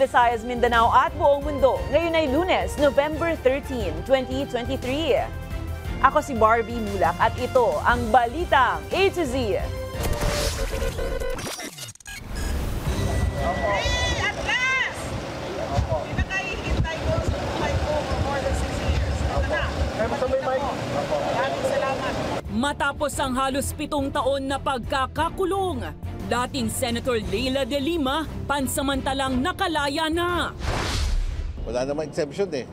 Visayas, Mindanao at buong mundo. Ngayon ay Lunes, November 13, 2023. Ako si Barbie Mulak at ito ang Balitang A to Z. At last! Pinakahihintay ko sa buhay ko for more than 6 years. Ito na. Maraming salamat. Matapos ang halos 7 taon na pagkakakulong, dating Senator Leila De Lima pansamantalang nakalaya na. Wala namang exemption eh.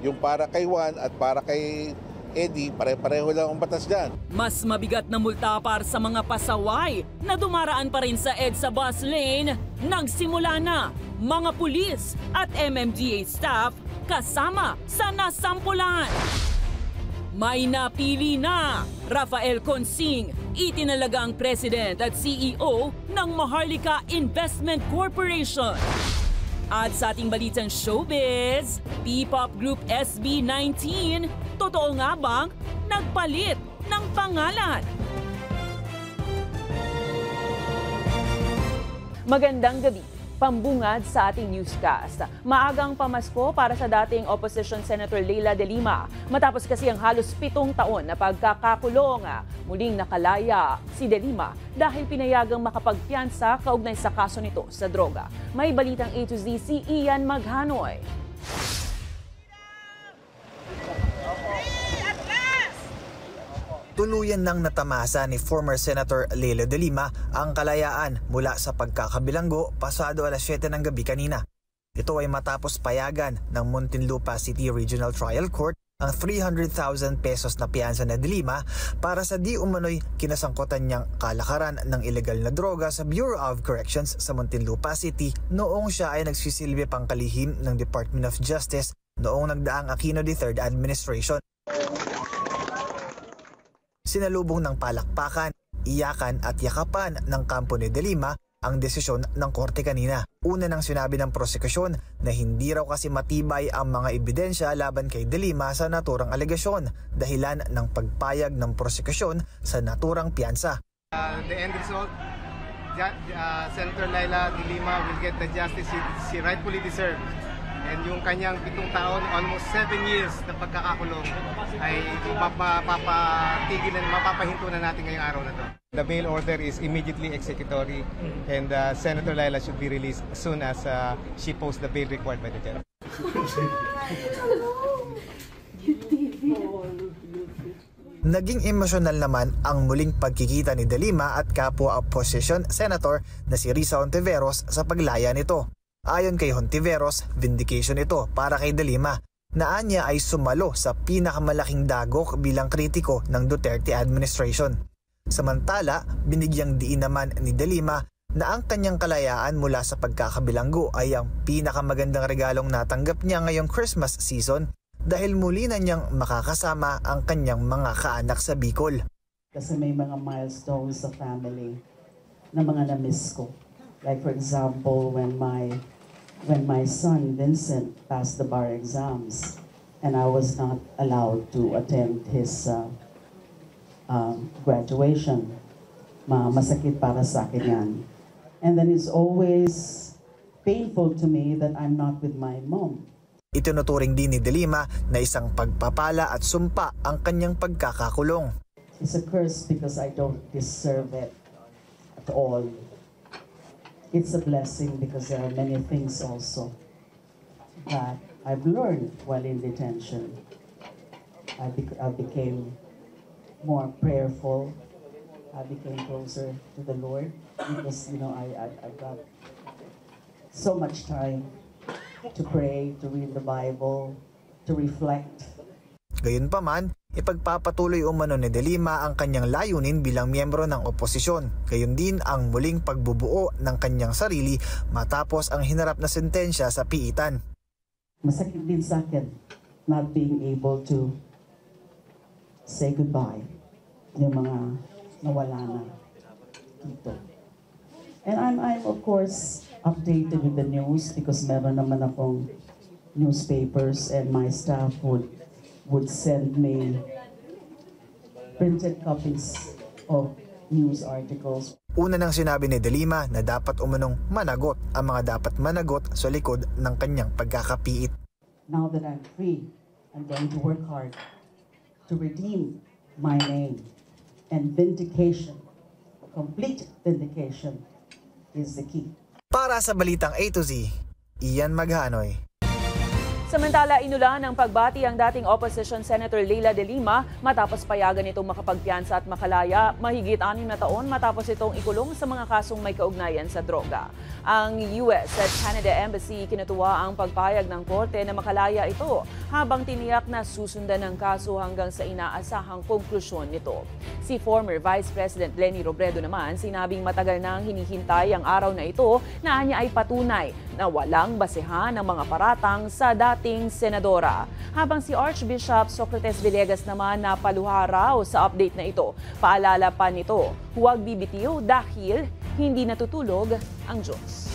Yung para kay Juan at para kay Eddie, pare-pareho lang ang batas dyan. Mas mabigat na multa para sa mga pasaway na dumaraan pa rin sa EDSA bus lane, nagsimula na mga pulis at MMDA staff kasama sa nasampulan. May napili na. Rafael Consing, itinalaga ang President at CEO ng Maharlika Investment Corporation. At sa ating balitang showbiz, P-pop group SB19, totoo nga bang nagpalit ng pangalan? Magandang gabi. Pambungad sa ating newscast. Maagang pamasko para sa dating Opposition Senator Leila De Lima. Matapos kasi ang halos 7 taon na pagkakakulong, muling nakalaya si De Lima dahil pinayagang makapagpiyansa kaugnay sa kaso nito sa droga. May balitang A to Z si Ian Maghanoy. Tuluyan nang natamasa ni former Senator Leila De Lima ang kalayaan mula sa pagkakabilanggo pasado alas 7 ng gabi kanina. Ito ay matapos payagan ng Muntinlupa City Regional Trial Court ang 300,000 pesos na piyansa na De Lima para sa di umano'y kinasangkutan niyang kalakaran ng ilegal na droga sa Bureau of Corrections sa Muntinlupa City noong siya ay nagsisilbi pang kalihim ng Department of Justice noong nagdaang Aquino III administration. Sinalubong ng palakpakan, iyakan at yakapan ng kampo ni De Lima ang desisyon ng korte kanina. Una nang sinabi ng prosekusyon na hindi raw kasi matibay ang mga ebidensya laban kay De Lima sa naturang alegasyon dahilan ng pagpayag ng prosekusyon sa naturang piyansa. The end result, Senator Leila De Lima will get the justice she rightfully deserves. And yung kanyang 7 taon, almost 7 years na pagkakakulong ay mapapatigil na mapapahinto na natin ngayong araw na to. The bail order is immediately executory and Senator Leila should be released as soon as she posts the bail required by the judge. Naging emosyonal naman ang muling pagkikita ni De Lima at kapwa opposition senator na si Risa Hontiveros sa paglaya nito. Ayon kay Hontiveros, vindication ito para kay De Lima na anya ay sumalo sa pinakamalaking dagok bilang kritiko ng Duterte administration. Samantala, binigyang diin naman ni De Lima na ang kanyang kalayaan mula sa pagkakabilanggo ay ang pinakamagandang regalong natanggap niya ngayong Christmas season dahil muli na niyang makakasama ang kanyang mga kaanak sa Bicol. Kasi may mga milestones sa family na mga na-miss ko. Like for example, when my son Vincent passed the bar exams and I was not allowed to attend his graduation. Masakit para sa akin yan. And then it's always painful to me that I'm not with my mom. Itinuturing din ni De Lima na isang pagpapala at sumpa ang kanyang pagkakakulong. It's a curse because I don't deserve it at all. It's a blessing because there are many things also that I've learned while in detention. I became more prayerful. I became closer to the Lord because, you know, I got so much time to pray, to read the Bible, to reflect. Gayunpaman, ipagpapatuloy umano ni De Lima ang kanyang layunin bilang miyembro ng oposisyon. Gayon din ang muling pagbubuo ng kanyang sarili matapos ang hinarap na sentensya sa piitan. Masakit din sa akin not being able to say goodbye yung mga nawala na dito. And I'm of course updated with the news because meron naman akong newspapers and my staff would send me printed copies of news articles. Una nang sinabi ni De Lima na dapat umunong managot ang mga dapat managot sa likod ng kanyang pagkakapiit. Now that I'm free, I'm going to work hard to redeem my name, and vindication, complete vindication is the key. Para sa Balitang A to Z, Ian Maghanoy. Samantala, inulan ng pagbati ang dating Opposition Senator Leila de Lima matapos payagan itong makapagpiyansa at makalaya mahigit 6 na taon matapos itong ikulong sa mga kasong may kaugnayan sa droga. Ang US at Canada Embassy kinatuwa ang pagpayag ng korte na makalaya ito habang tiniyak na susundan ang kaso hanggang sa inaasahang konklusyon nito. Si former Vice President Leni Robredo naman sinabing matagal nang hinihintay ang araw na ito na anya ay patunay na walang basehan ng mga paratang sa dating senadora. Habang si Archbishop Socrates Villegas naman napaluha raw sa update na ito. Paalala pa nito, huwag bibitiw dahil hindi natutulog ang Diyos.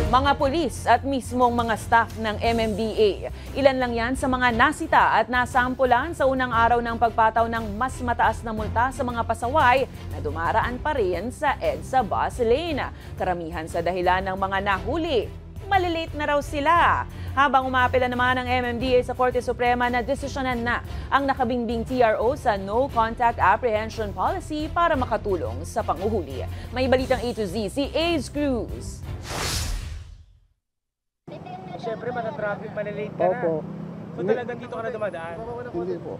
Mga pulis at mismong mga staff ng MMDA. Ilan lang yan sa mga nasita at nasampulan sa unang araw ng pagpataw ng mas mataas na multa sa mga pasaway na dumaraan pa rin sa EDSA bus lane. Karamihan sa dahilan ng mga nahuli. Malilate na raw sila. Habang umapela naman ang MMDA sa Korte Suprema na desisyonan na ang nakabingbing TRO sa No Contact Apprehension Policy para makatulong sa panguhuli. May balitang A to Z si Ace Cruz. Siyempre, matatraffic, malilate ka na. So talagang dito ka na dumadaan? Hindi po.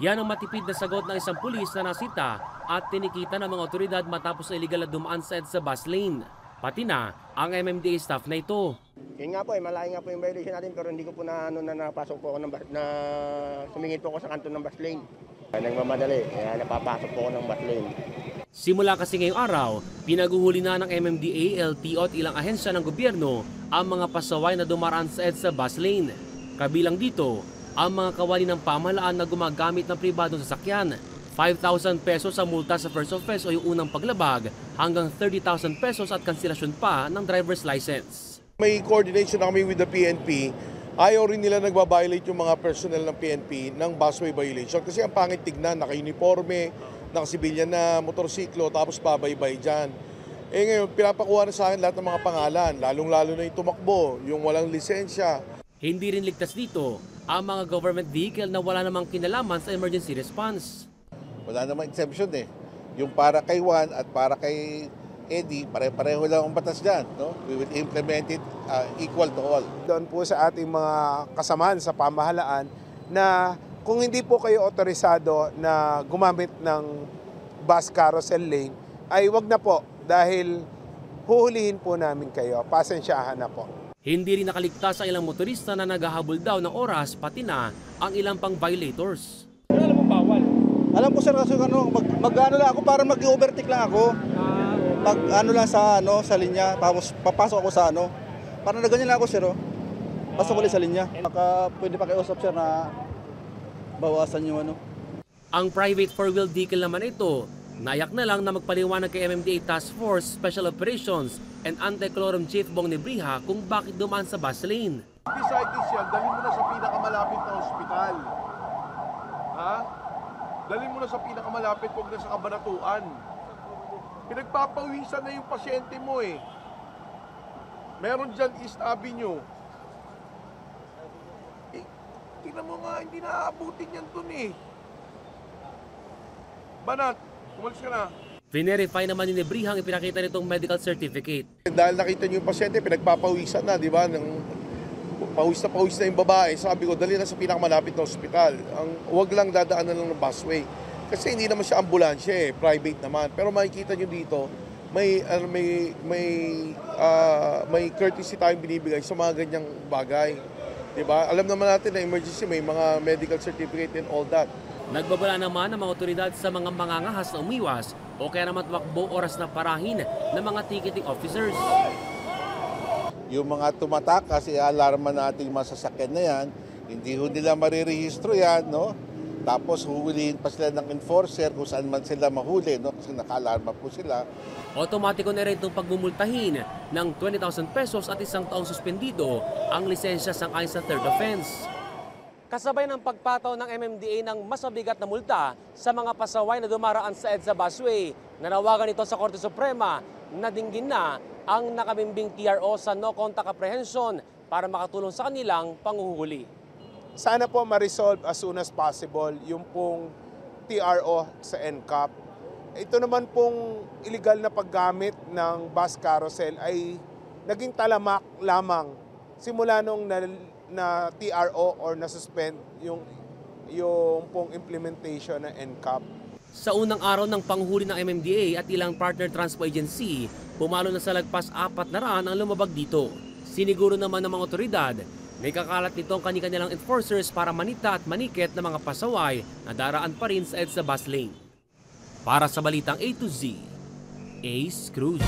Yan ang matipid na sagot ng isang pulis na nasita at tinikita ng mga otoridad matapos na illegal na dumaan sa EDSA bus lane. Pati na ang MMDA staff na ito. Yun nga po, malayo nga po yung violation natin pero hindi ko po napasok po ako na sumingit po ako sa kanto ng bus lane. Nagmamadali, kaya napapasok po ako ng bus lane. Simula kasi ngayong araw, pinaguhuli na ng MMDA, LTO at ilang ahensya ng gobyerno ang mga pasaway na dumaraan sa EDSA bus lane. Kabilang dito, ang mga kawani ng pamahalaan na gumagamit ng pribadong sasakyan. 5,000 pesos sa multa sa first offense o yung unang paglabag hanggang 30,000 pesos at kanselasyon pa ng driver's license. May coordination na kami with the PNP. Ayaw rin nila nagbabiolate yung mga personnel ng PNP ng busway violation kasi ang pangit tignan, naka-uniforme, naka-sibilyan na motorsiklo tapos pabaybay dyan. Eh ngayon, pinapakuha na sa akin lahat ng mga pangalan, lalong-lalo na yung tumakbo, yung walang lisensya. Hindi rin ligtas dito ang mga government vehicle na wala namang kinalaman sa emergency response. Wala namang exemption eh. Yung para kay Juan at para kay Eddie, pare-pareho lang ang batas dyan. No? We will implement it equal to all. Doon po sa ating mga kasamahan sa pamahalaan na kung hindi po kayo otorisado na gumamit ng bus carousel lane, ay wag na po dahil huhulihin po namin kayo. Pasensyahan na po. Hindi rin nakaligtas ang ilang motorista na naghahabol daw ng oras pati na ang ilang pang violators. Alam mo bawal? Alam ko sir kasi mag-ano lang ako para mag-overtake lang ako. Pag-ano lang sa linya tapos papasok ako sa para na ganyan lang ako sir. Pasok ulit sa linya. Pwede pa kayo usap sir na bawasan yung Ang private four-wheel vehicle naman ito, nayak na lang na magpaliwanag kay MMDA Task Force Special Operations and Anti-Colorum Chief Bong Nebrija kung bakit dumaan sa bus lane. Beside this yan, dalhin mo na sa pinakamalapit na ospital. Ha? Dalhin mo na sa pinakamalapit, huwag na sa kabanatuan. Pinagpapawisan na yung pasyente mo eh. Meron dyan East Avenue. Tingnan mo nga, hindi naaabutin yan dun eh. Banat, umalis ka na. Verify naman ni Nebrija ang ipinakita nitong medical certificate. Dahil nakita niyo yung pasyente, pinagpapawisan na, di ba? Pawis na yung babae. Sabi ko, dali na sa pinakamalapit na ospital. Huwag lang dadaanan lang ng busway. Kasi hindi naman siya ambulansya eh, private naman. Pero makikita niyo dito, may courtesy tayong binibigay sa mga ganyang bagay. Diba? Alam naman natin na emergency, may mga medical certificate and all that. Nagbabala naman ang mga otoridad sa mga mangangahas na umiwas o kaya naman tumakbo oras na parahin ng mga ticketing officers. Yung mga tumatakas, i-alarma natin yung mga sasakyan na yan, hindi ho nila marirehistro yan, no? Tapos huhulihin pa sila ng enforcer kung saan man sila mahuli, no? Kasi naka-alarma po sila. Otomatiko na rin itong pagmumultahin ng 20,000 pesos at 1 taong suspendido ang lisensya sang ayon sa third offense. kasabay ng pagpataw ng MMDA ng mas mabigat na multa sa mga pasaway na dumaraan sa EDSA busway. Nanawagan ito sa Korte Suprema na dinggin na ang nakabimbing TRO sa no contact apprehension para makatulong sa kanilang panghuhuli. Sana po ma-resolve as soon as possible yung pong TRO sa NCAP. Ito naman pong illegal na paggamit ng bus carousel ay naging talamak lamang simula nung na TRO or na-suspend yung pong implementation ng NCAP. Sa unang araw ng panghuli ng MMDA at ilang partner transpo agency, pumalo na sa lagpas 4 na raan ang lumabag dito. Siniguro naman ng mga otoridad, may kakalat nito ang kani-kanilang enforcers para manita at manikit ng mga pasaway na daraan pa rin sa EDSA bus lane. Para sa Balitang A to Z, Ace Cruz.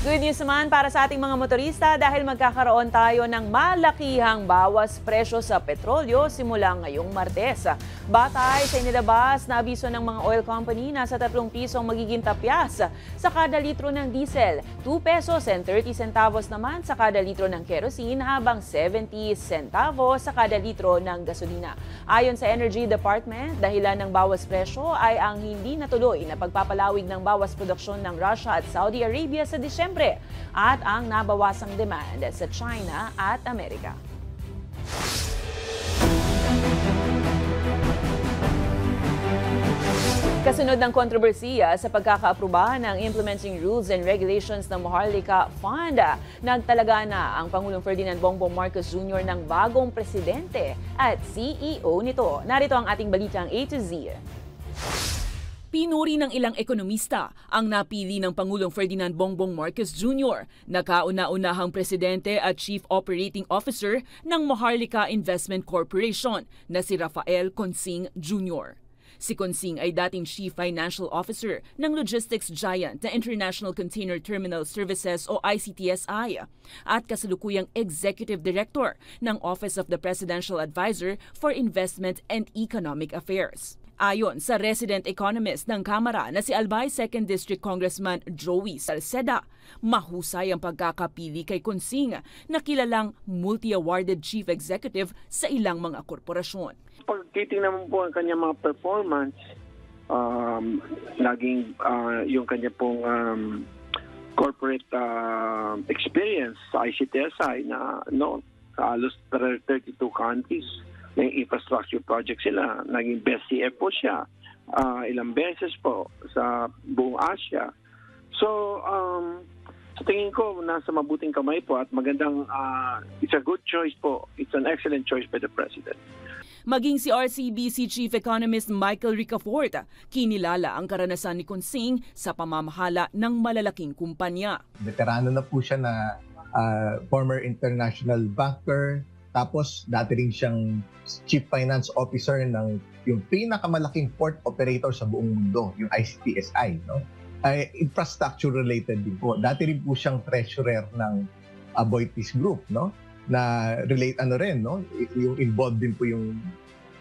Good news naman para sa ating mga motorista dahil magkakaroon tayo ng malakihang bawas presyo sa petrolyo simula ngayong Martes. Batay sa inilabas na abiso ng mga oil company, nasa 3 pisong magiging tapyas sa kada litro ng diesel, 2 pesos and 30 centavos naman sa kada litro ng kerosene habang 70 centavos sa kada litro ng gasolina. Ayon sa Energy Department, dahilan ng bawas presyo ay ang hindi natuloy na pagpapalawig ng bawas produksyon ng Russia at Saudi Arabia sa Disyembre at ang nabawasang demand sa China at Amerika. Kasunod ng kontrobersiya sa pagkakaapruba ng Implementing Rules and Regulations ng Maharlika Fund, nagtalaga na ang Pangulong Ferdinand Bongbong Marcos Jr. ng bagong presidente at CEO nito. Narito ang ating balitang A to Z. Pinuri ng ilang ekonomista ang napili ng Pangulong Ferdinand Bongbong Marcos Jr. na kauna-unahang presidente at chief operating officer ng Maharlika Investment Corporation na si Rafael Consing Jr. Si Consing ay dating Chief Financial Officer ng logistics giant na International Container Terminal Services o ICTSI at kasalukuyang Executive Director ng Office of the Presidential Advisor for Investment and Economic Affairs. Ayon sa resident economist ng Kamara na si Albay 2nd District Congressman Joey Salceda, mahusay ang pagkakapili kay Consing na kilalang multi-awarded chief executive sa ilang mga korporasyon. Pag titingnan mo po ang kanyang mga performance, laging yung kanya pong corporate experience sa ICTSI na halos 32 countries. May infrastructure project sila. Naging best CFO siya ilang beses po sa buong Asia. So, sa tingin ko, nasa mabuting kamay po at magandang, it's a good choice po. It's an excellent choice by the President. Maging si RCBC Chief Economist Michael Ricafort, kinilala ang karanasan ni Consing sa pamamahala ng malalaking kumpanya. Veterano na po siya na former international banker, tapos dati rin siyang Chief Finance Officer ng yung pinakamalaking port operator sa buong mundo, yung ICTSI, no? Ay infrastructure related din po. Dati rin po siyang treasurer ng Aboitiz Group, no? Na relate no? Yung involved din po yung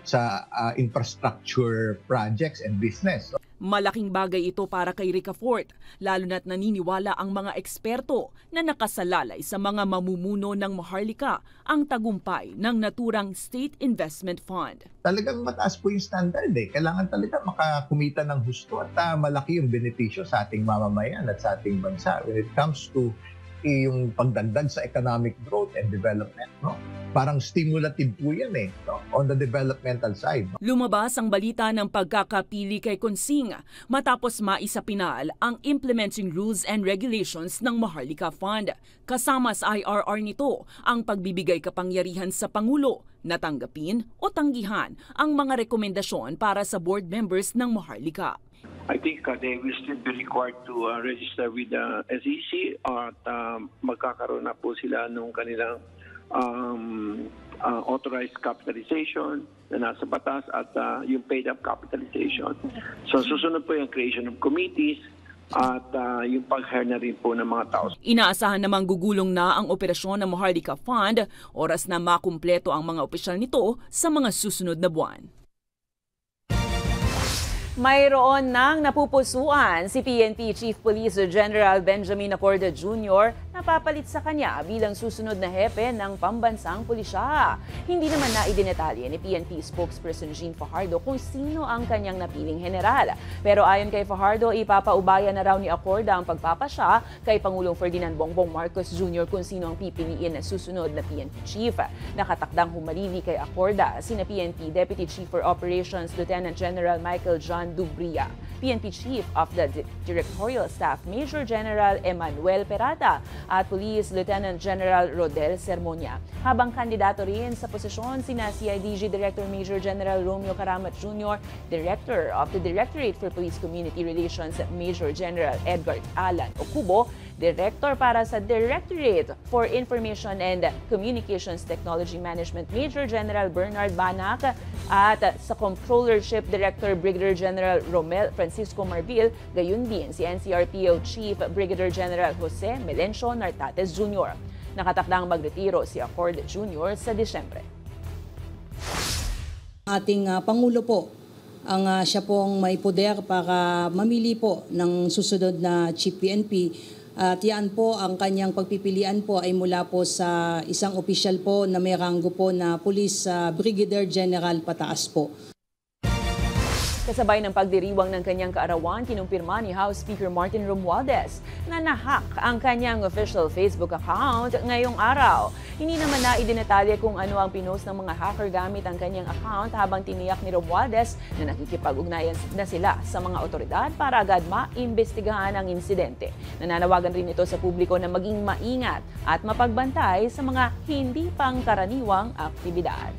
sa infrastructure projects and business. Malaking bagay ito para kay Ricafort, lalo na't naniniwala ang mga eksperto na nakasalalay sa mga mamumuno ng Maharlika ang tagumpay ng naturang State Investment Fund. Talagang mataas po yung standard eh. Kailangan talaga makakumita ng husto at malaki yung benepisyo sa ating mamamayan at sa ating bansa when it comes to yung pagdagdag sa economic growth and development, no? Parang stimulative po yan eh, no? On the developmental side. No? Lumabas ang balita ng pagkakapili kay Consing matapos maisapinal ang Implementing Rules and Regulations ng Maharlika Fund. Kasama sa IRR nito ang pagbibigay kapangyarihan sa Pangulo na tanggapin o tanggihan ang mga rekomendasyon para sa board members ng Maharlika. I think they will still be required to register with the SEC at magkakaroon na po sila ng kanilang authorized capitalization na nasa batas at yung paid-up capitalization. So susunod po yung creation of committees at yung pag-hire na rin po ng mga tao. Inaasahan namang gugulong na ang operasyon ng Maharlika Fund, oras na makumpleto ang mga opisyal nito sa mga susunod na buwan. Mayroon nang napupusuan si PNP Chief Police General Benjamin Acorda Jr. na papalit sa kanya bilang susunod na hepe ng pambansang pulisya. Hindi naman na idinetalye ni PNP spokesperson Jean Fajardo kung sino ang kanyang napiling general. Pero ayon kay Fajardo, ipapaubaya na raw ni Acorda ang pagpapasya kay Pangulong Ferdinand Bongbong Marcos Jr. kung sino ang pipiliin na susunod na PNP Chief. Nakatakdang humalili kay Acorda sina PNP Deputy Chief for Operations Lieutenant General Michael John Dubria, PNP Chief of the Directorial Staff Major General Emmanuel Perata at Police Lieutenant General Rodel Sermonia. Habang kandidato rin sa posisyon sina CIDG Director Major General Romeo Karamat Jr., Director of the Directorate for Police Community Relations Major General Edgar Alan Okubo, Director para sa Directorate for Information and Communications Technology Management Major General Bernard Banac at sa Controllership Director Brigadier General Romel Francisco Marbil, gayon din si NCRPO Chief Brigadier General Jose Melencio Nartates Jr. Nakatakdang magretiro si Acorda Jr. sa Disyembre. Ating Pangulo po ang siya pong may poder para mamili po ng susunod na Chief PNP. At yan po, ang kanyang pagpipilian po ay mula po sa isang opisyal po na may ranggo po na Police Brigadier General pataas po. Kasabay ng pagdiriwang ng kanyang kaarawan, kinumpirma ni House Speaker Martin Romualdez na nahack ang kanyang official Facebook account ngayong araw. Hindi naman na idinetalye kung ano ang pinost ng mga hacker gamit ang kanyang account habang tiniyak ni Romualdez na nakikipag-ugnayan na sila sa mga otoridad para agad maimbestigahan ang insidente. Nananawagan rin ito sa publiko na maging maingat at mapagbantay sa mga hindi pangkaraniwang aktibidad.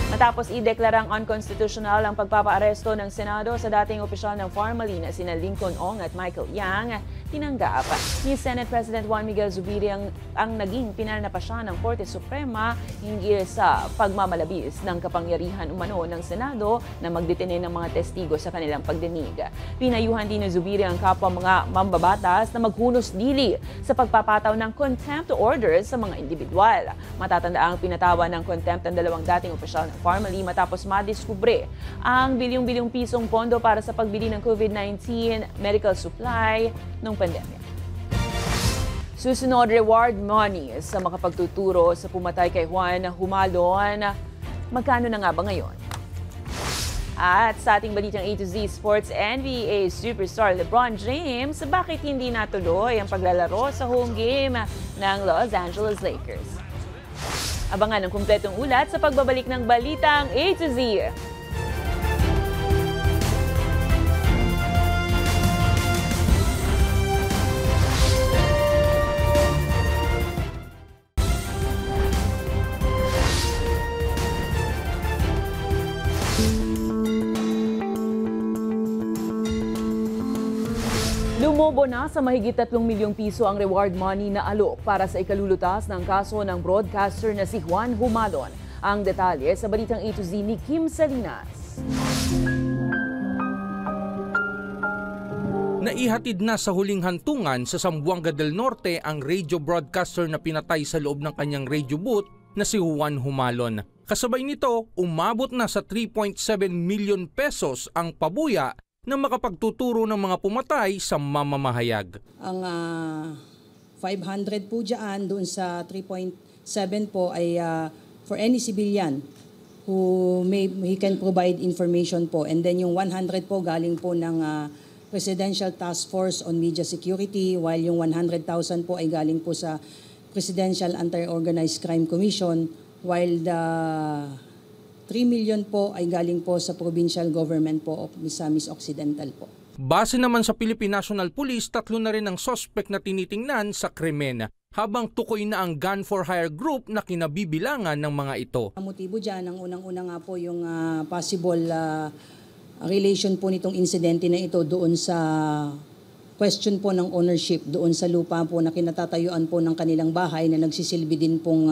Matapos ideklarang unconstitutional ang pagpapaaresto ng Senado sa dating opisyal ng Pharmaly na sina Lincoln Ong at Michael Yang, tinanggap ni Senate President Juan Miguel Zubiri ang naging pinanapasya ng Korte Suprema hinggil sa pagmamalabis ng kapangyarihan umano ng Senado na magdetene ng mga testigo sa kanilang pagdinig. Pinayuhan din ni Zubiri ang kapwa mga mambabatas na maghunos dili sa pagpapataw ng contempt orders sa mga individual. Matatanda ang pinatawa ng contempt ang dalawang dating opisyal ng Pharmaly matapos madiskubre ang bilyong-bilyong pisong pondo para sa pagbili ng COVID-19 medical supply noong pandemya. Susunod reward money sa makapagtuturo sa pumatay kay Juan Humalon. Magkano na nga ba ngayon? At sa ating balitang A to Z Sports, NBA superstar LeBron James, bakit hindi natuloy ang paglalaro sa home game ng Los Angeles Lakers? Abangan ang kumpletong ulat sa pagbabalik ng balitang A to Z. Lumobo na sa mahigit 3 milyong piso ang reward money na alok para sa ikalulutas ng kaso ng broadcaster na si Juan Humalon. Ang detalye sa balitang A to Z ni Kim Salinas. Naihatid na sa huling hantungan sa Zamboanga del Norte ang radio broadcaster na pinatay sa loob ng kanyang radio booth na si Juan Humalon. Kasabay nito, umabot na sa 3.7 million pesos ang pabuya na makapagtuturo ng mga pumatay sa mamamahayag. Ang 500 po dyan, doon sa 3.7 po ay for any civilian who he can provide information po. And then yung 100 po galing po ng Presidential Task Force on Media Security, while yung 100,000 po ay galing po sa Presidential Anti-Organized Crime Commission, while the 3 million po ay galing po sa provincial government po of Misamis Occidental po. Base naman sa Philippine National Police, 3 na rin ang suspect na tinitingnan sa krimen, habang tukoy na ang gun for hire group na kinabibilangan ng mga ito. Ang motibo dyan, ang unang-una nga po yung possible relation po nitong insidente na ito doon sa question po ng ownership, doon sa lupa po na kinatatayuan po ng kanilang bahay na nagsisilbi din pong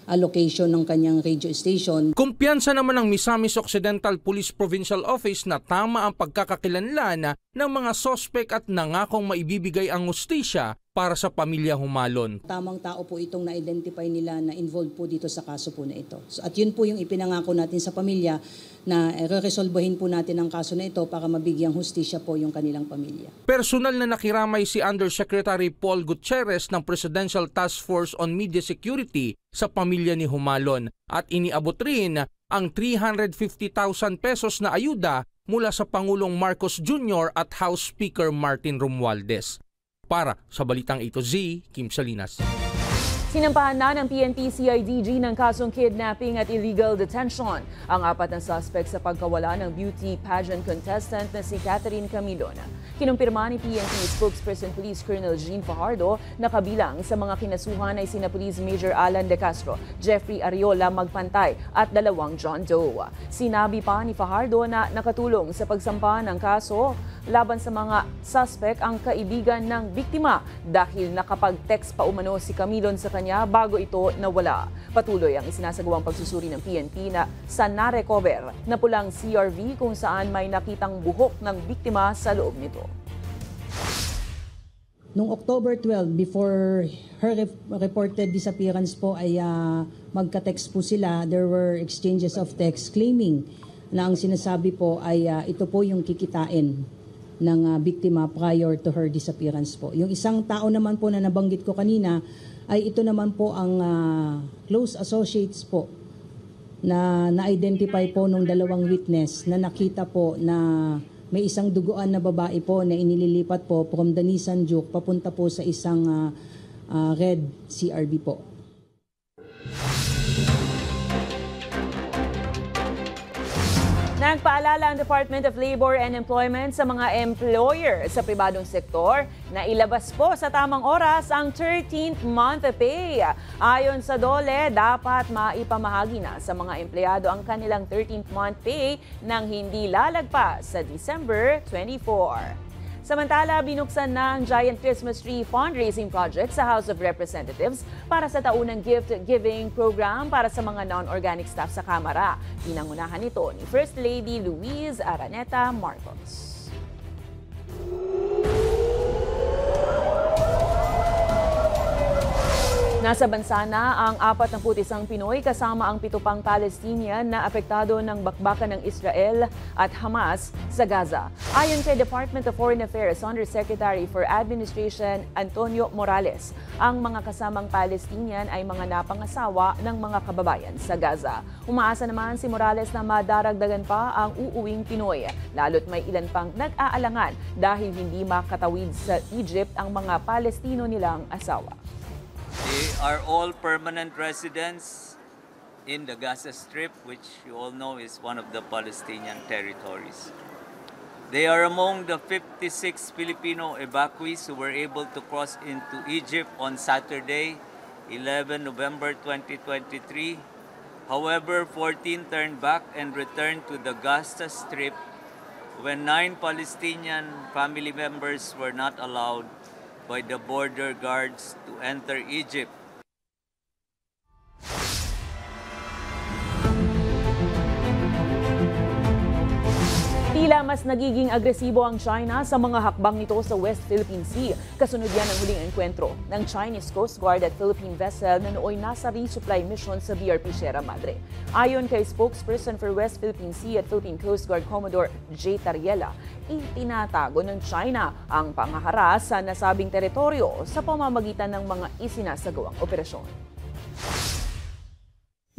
allocation ng kanyang radio station. Kumpiyansa naman ng Misamis Occidental Police Provincial Office na tama ang pagkakakilanlan ng mga sospek at nangakong maibibigay ang hustisya para sa pamilya Humalon. Tamang tao po itong na-identify nila na involved po dito sa kaso po na ito. At yun po yung ipinangako natin sa pamilya na resolbahin po natin ang kaso na ito para mabigyang hustisya po yung kanilang pamilya. Personal na nakiramay si Undersecretary Paul Gutierrez ng Presidential Task Force on Media Security sa pamilya ni Humalon at iniabot rin ang 350,000 pesos na ayuda mula sa Pangulong Marcos Jr. at House Speaker Martin Romualdez. Para sa Balitang A to Z, Kim Salinas. Sinampahan na ng PNP-CIDG ng kasong kidnapping at illegal detention ang 4 na suspect sa pagkawala ng beauty pageant contestant na si Catherine Camilon. Kinumpirma ni PNP spokesperson Police Colonel Jean Fajardo na kabilang sa mga kinasuhan ay sina Police Major Alan De Castro, Jeffrey Ariola Magpantay at 2 John Doe. Sinabi pa ni Fajardo na nakatulong sa pagsampa ng kaso laban sa mga suspect ang kaibigan ng biktima dahil nakapag-text pa umano si Camilon sa kanya bago ito nawala. Patuloy ang isinasagawang pagsusuri ng PNP na sa na-recover na pulang CRV kung saan may nakitang buhok ng biktima sa loob nito. Noong October 12, before her reported disappearance po ay magka-text po sila. There were exchanges of text claiming na ang sinasabi po ay ito po yung kikitain ng biktima prior to her disappearance po. Yung isang tao naman po na nabanggit ko kanina ay ito naman po ang close associates po na na-identify po nung 2 witness na nakita po na may isang duguan na babae po na inililipat po from the Nissan Juke papunta po sa isang red CRV po. Nagpaalala ang Department of Labor and Employment sa mga employer sa pribadong sektor na ilabas po sa tamang oras ang 13th month pay. Ayon sa DOLE, dapat maipamahagi na sa mga empleyado ang kanilang 13th month pay nang hindi lalagpas sa December 24. Samantala, binuksan na ang Giant Christmas Tree Fundraising Project sa House of Representatives para sa taunang gift-giving program para sa mga non-organic staff sa Kamara. Pinangunahan ito ni First Lady Luis Araneta Marcos. Nasa bansa na ang 41 Pinoy kasama ang 7 pang Palestinian na apektado ng bakbakan ng Israel at Hamas sa Gaza. Ayon kay Department of Foreign Affairs Undersecretary for Administration Antonio Morales, ang mga kasamang Palestinian ay mga napangasawa ng mga kababayan sa Gaza. Umaasa naman si Morales na madaragdagan pa ang uuwing Pinoy, lalo't may ilan pang nag-aalangan dahil hindi makatawid sa Egypt ang mga Palestino nilang asawa. They are all permanent residents in the Gaza Strip, which you all know is one of the Palestinian territories. They are among the 56 Filipino evacuees who were able to cross into Egypt on Saturday, 11 November 2023. However, 14 turned back and returned to the Gaza Strip when 9 Palestinian family members were not allowed by the border guards to enter Egypt. Tila mas nagiging agresibo ang China sa mga hakbang nito sa West Philippine Sea. Kasunod yan ang huling enkwentro ng Chinese Coast Guard at Philippine vessel na nooy nasa resupply mission sa BRP Sierra Madre. Ayon kay spokesperson for West Philippine Sea at Philippine Coast Guard Commodore J. Tariela, itinatago ng China ang pangaharas sa nasabing teritoryo sa pamamagitan ng mga isinasagawang operasyon.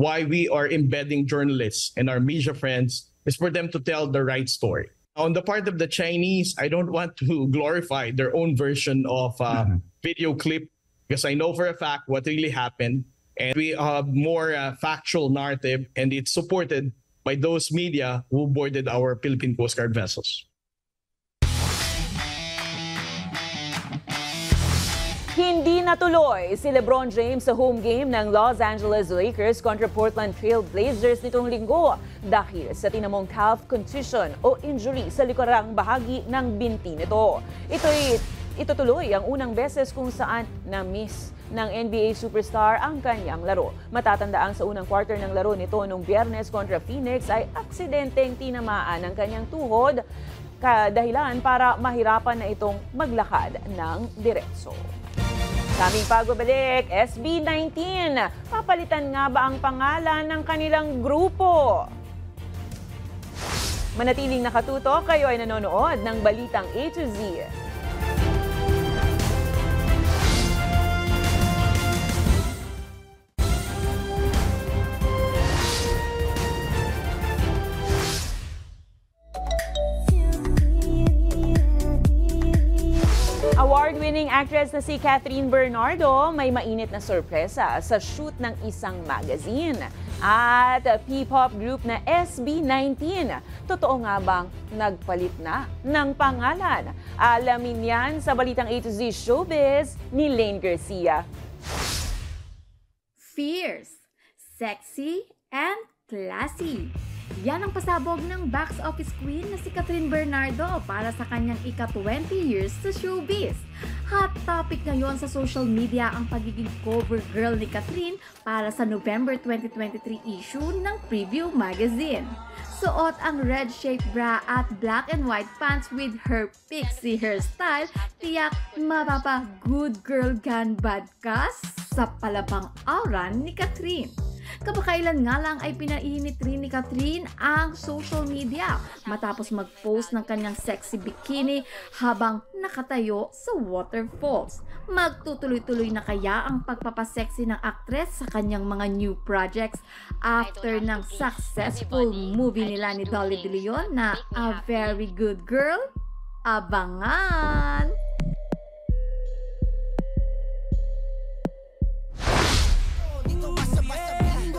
Why we are embedding journalists and our media friends is for them to tell the right story. On the part of the Chinese, I don't want to glorify their own version of video clip because I know for a fact what really happened, and we have more factual narrative, and it's supported by those media who boarded our Philippine Coast Guard vessels. Hindi natuloy si LeBron James sa home game ng Los Angeles Lakers kontra Portland Trail Blazers nitong linggo dahil sa tinamong calf contusion o injury sa likurang bahagi ng binti nito. Ito tuloy ang unang beses kung saan na-miss ng NBA superstar ang kanyang laro. Matatandaang sa unang quarter ng laro nito nung Biyernes kontra Phoenix ay aksidenteng tinamaan ang kanyang tuhod, kadahilan para mahirapan na itong maglakad ng diretso. Sa aming pagbabalik, SB19, papalitan nga ba ang pangalan ng kanilang grupo? Manatiling nakatutok, kayo ay nanonood ng Balitang A to Z. Award-winning actress na si Catherine Bernardo may mainit na sorpresa sa shoot ng isang magazine. At P-pop group na SB19, totoo nga bang nagpalit na ng pangalan? Alamin yan sa Balitang A to Z Showbiz ni Lane Garcia. Fierce, sexy, and classy. Yan ang pasabog ng box office queen na si Catherine Bernardo para sa kanyang ika-20 years sa showbiz. Hot topic ngayon sa social media ang pagiging cover girl ni Catherine para sa November 2023 issue ng Preview magazine. Suot ang red-shaped bra at black and white pants with her pixie hairstyle, tiyak mapapa good girl gone bad ka sa palabang aura ni Catherine. Kabakailan nga lang ay pinainit rin ni Catherine ang social media matapos mag-post ng kanyang sexy bikini habang nakatayo sa waterfalls. Magtutuloy-tuloy na kaya ang pagpapasexy ng aktres sa kanyang mga new projects after ng successful movie nila ni Dolly De Leon na A Very Good Girl? Abangan!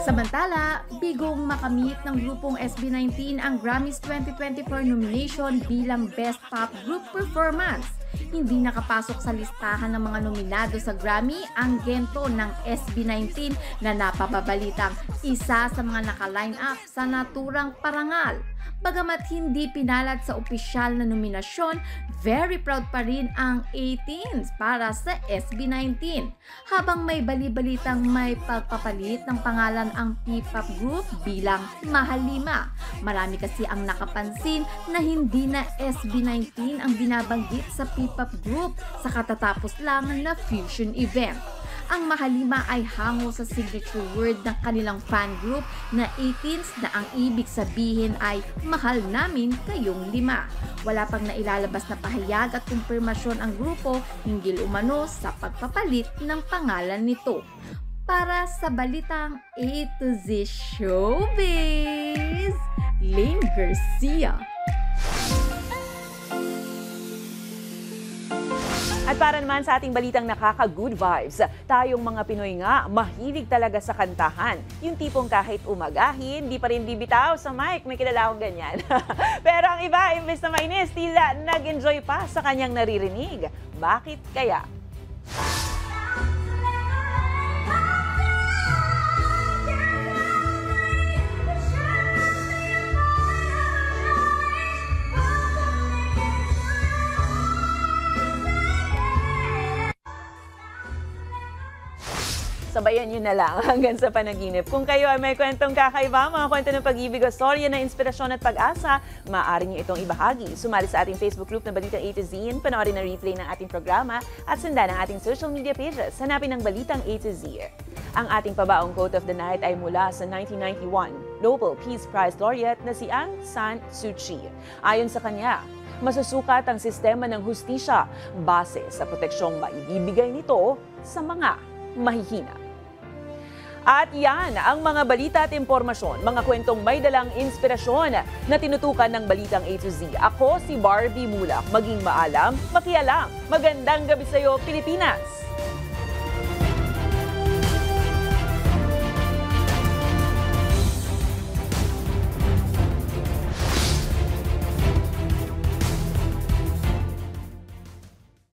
Samantala, bigong makamit ng grupong SB19 ang Grammys 2024 nomination bilang Best Pop Group Performance. Hindi nakapasok sa listahan ng mga nominado sa Grammy ang gento ng SB19 na napapabalitang isa sa mga naka-line up sa naturang parangal. Bagamat hindi pinalad sa opisyal na nominasyon, very proud pa rin ang 18s para sa SB19. Habang may bali-balitang may pagpapalit ng pangalan ang P-pop group bilang Mahalima. Marami kasi ang nakapansin na hindi na SB19 ang binabanggit sa P-pop group sa katatapos lang na fusion event. Ang Mahalima ay hango sa signature word ng kanilang fan group na 18s na ang ibig sabihin ay mahal namin kayong lima. Wala pang nailalabas na pahayag at kumpirmasyon ang grupo hinggil umano sa pagpapalit ng pangalan nito. Para sa Balitang A to Z Showbiz, Lane Garcia. At para naman sa ating balitang nakaka-good vibes, tayong mga Pinoy nga, mahilig talaga sa kantahan. Yung tipong kahit umagahin, di pa rin bibitaw sa mic, may kilala akong ganyan. Pero ang iba, imbes na mainis, tila nag-enjoy pa sa kanyang naririnig. Bakit kaya? Sabayan nyo na lang hanggang sa panaginip. Kung kayo ay may kwentong kakaiba, mga kwento ng pag-ibig o storya na inspirasyon at pag-asa, maaari nyo itong ibahagi. Sumali sa ating Facebook group na Balitang A to Z, panoorin na replay ng ating programa at sundan ang ating social media pages. Hanapin ang Balitang A to Z. Ang ating pabaong quote of the night ay mula sa 1991 Nobel Peace Prize laureate na si Aung San Suu Kyi. Ayon sa kanya, masusukat ang sistema ng hustisya base sa proteksyong maibibigay nito sa mga mahihina. At yan ang mga balita at impormasyon, mga kwentong may dalang inspirasyon na tinutukan ng Balitang A to Z. Ako si Barbie Mulak. Maging maalam, makialam. Magandang gabi sa iyo, Pilipinas!